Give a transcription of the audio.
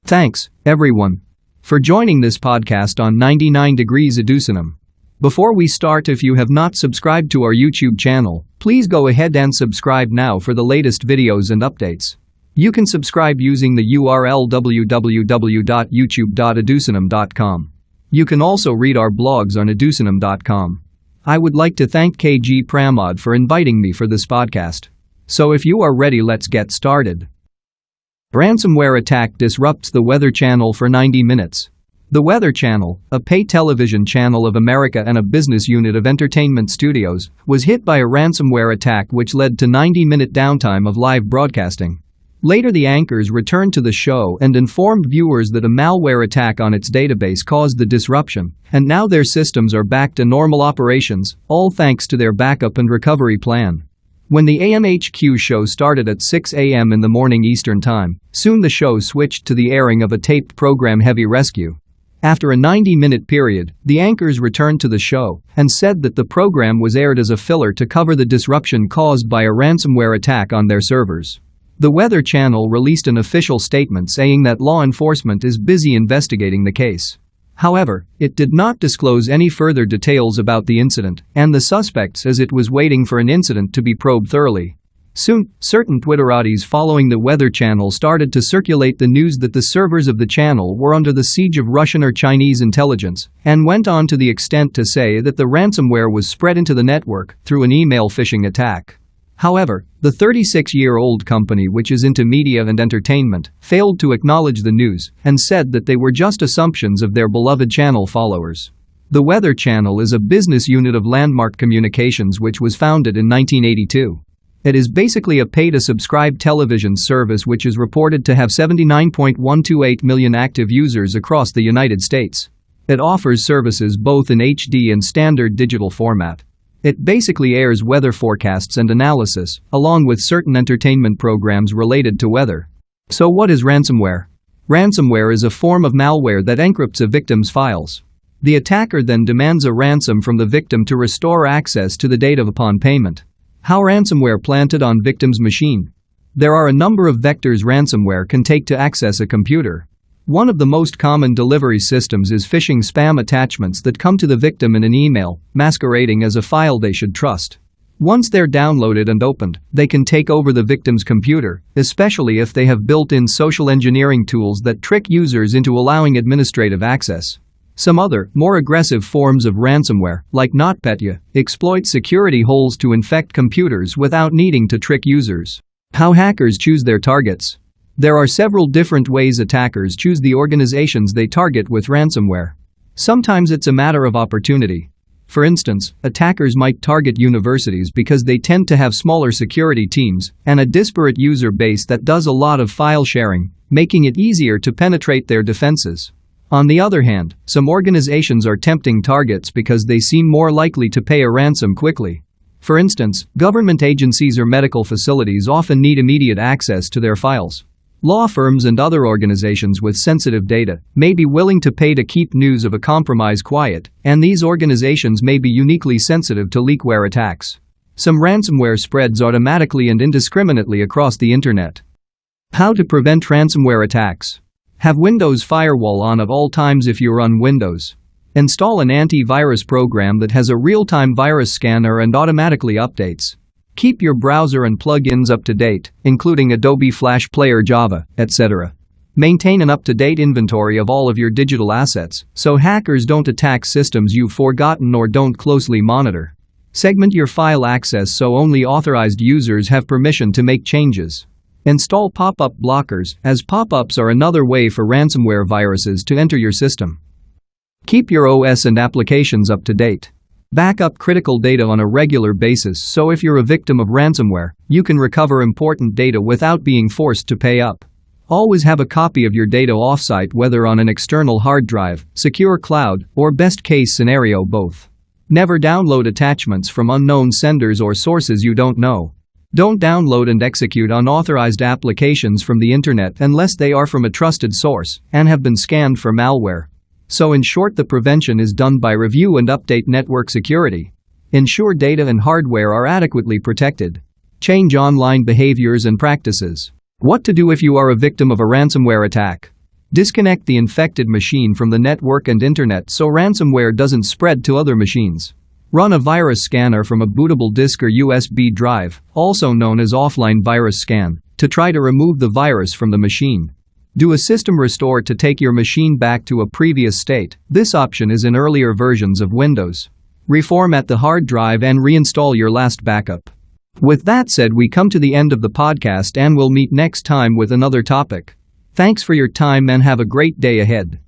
Thanks, everyone, for joining this podcast on 99 Degrees EDUCINOME. Before we start, if you have not subscribed to our YouTube channel, please go ahead and subscribe now for the latest videos and updates. You can subscribe using the URL www.youtube.educinome.com. You can also read our blogs on educinome.com. I would like to thank 𝐀𝐮𝐝 for inviting me for this podcast. So if you are ready, let's get started. Ransomware attack disrupts the Weather Channel for 90 minutes. The Weather Channel, a pay television channel of America and a business unit of entertainment studios, was hit by a ransomware attack which led to 90-minute downtime of live broadcasting. Later, the anchors returned to the show and informed viewers that a malware attack on its database caused the disruption, and now their systems are back to normal operations, all thanks to their backup and recovery plan. When the AMHQ show started at 6 a.m. in the morning Eastern Time, soon the show switched to the airing of a taped program, Heavy Rescue. After a 90-minute period, the anchors returned to the show and said that the program was aired as a filler to cover the disruption caused by a ransomware attack on their servers. The Weather Channel released an official statement saying that law enforcement is busy investigating the case. However, it did not disclose any further details about the incident and the suspects, as it was waiting for an incident to be probed thoroughly. Soon, certain Twitterati's following the Weather Channel started to circulate the news that the servers of the channel were under the siege of Russian or Chinese intelligence, and went on to the extent to say that the ransomware was spread into the network through an email phishing attack. However, the 36-year-old company, which is into media and entertainment, failed to acknowledge the news and said that they were just assumptions of their beloved channel followers. The Weather Channel is a business unit of Landmark Communications which was founded in 1982. It is basically a pay-to-subscribe television service which is reported to have 79.128 million active users across the United States. It offers services both in HD and standard digital format. It basically airs weather forecasts and analysis, along with certain entertainment programs related to weather. So what is ransomware? Ransomware is a form of malware that encrypts a victim's files. The attacker then demands a ransom from the victim to restore access to the data upon payment. How ransomware planted on victim's machine? There are a number of vectors ransomware can take to access a computer. One of the most common delivery systems is phishing spam attachments that come to the victim in an email, masquerading as a file they should trust. Once they're downloaded and opened, they can take over the victim's computer, especially if they have built-in social engineering tools that trick users into allowing administrative access. Some other, more aggressive forms of ransomware, like NotPetya, exploit security holes to infect computers without needing to trick users. How hackers choose their targets? There are several different ways attackers choose the organizations they target with ransomware. Sometimes it's a matter of opportunity. For instance, attackers might target universities because they tend to have smaller security teams and a disparate user base that does a lot of file sharing, making it easier to penetrate their defenses. On the other hand, some organizations are tempting targets because they seem more likely to pay a ransom quickly. For instance, government agencies or medical facilities often need immediate access to their files. Law firms and other organizations with sensitive data may be willing to pay to keep news of a compromise quiet, and these organizations may be uniquely sensitive to leakware attacks. Some ransomware spreads automatically and indiscriminately across the internet. How to prevent ransomware attacks? Have Windows Firewall on at all times if you run Windows. Install an antivirus program that has a real-time virus scanner and automatically updates. Keep your browser and plugins up to date, including Adobe Flash Player, Java, etc. Maintain an up-to-date inventory of all of your digital assets, so hackers don't attack systems you've forgotten or don't closely monitor. Segment your file access so only authorized users have permission to make changes. Install pop-up blockers, as pop-ups are another way for ransomware viruses to enter your system. Keep your OS and applications up to date. Back up critical data on a regular basis so if you're a victim of ransomware, you can recover important data without being forced to pay up. Always have a copy of your data offsite, whether on an external hard drive, secure cloud, or best case scenario both. Never download attachments from unknown senders or sources you don't know. Don't download and execute unauthorized applications from the internet unless they are from a trusted source and have been scanned for malware. So in short, the prevention is done by review and update network security. Ensure data and hardware are adequately protected. Change online behaviors and practices. What to do if you are a victim of a ransomware attack? Disconnect the infected machine from the network and internet so ransomware doesn't spread to other machines. Run a virus scanner from a bootable disk or USB drive, also known as offline virus scan, to try to remove the virus from the machine. Do a system restore to take your machine back to a previous state. This option is in earlier versions of Windows. Reformat the hard drive and reinstall your last backup. With that said, we come to the end of the podcast and we'll meet next time with another topic. Thanks for your time and have a great day ahead.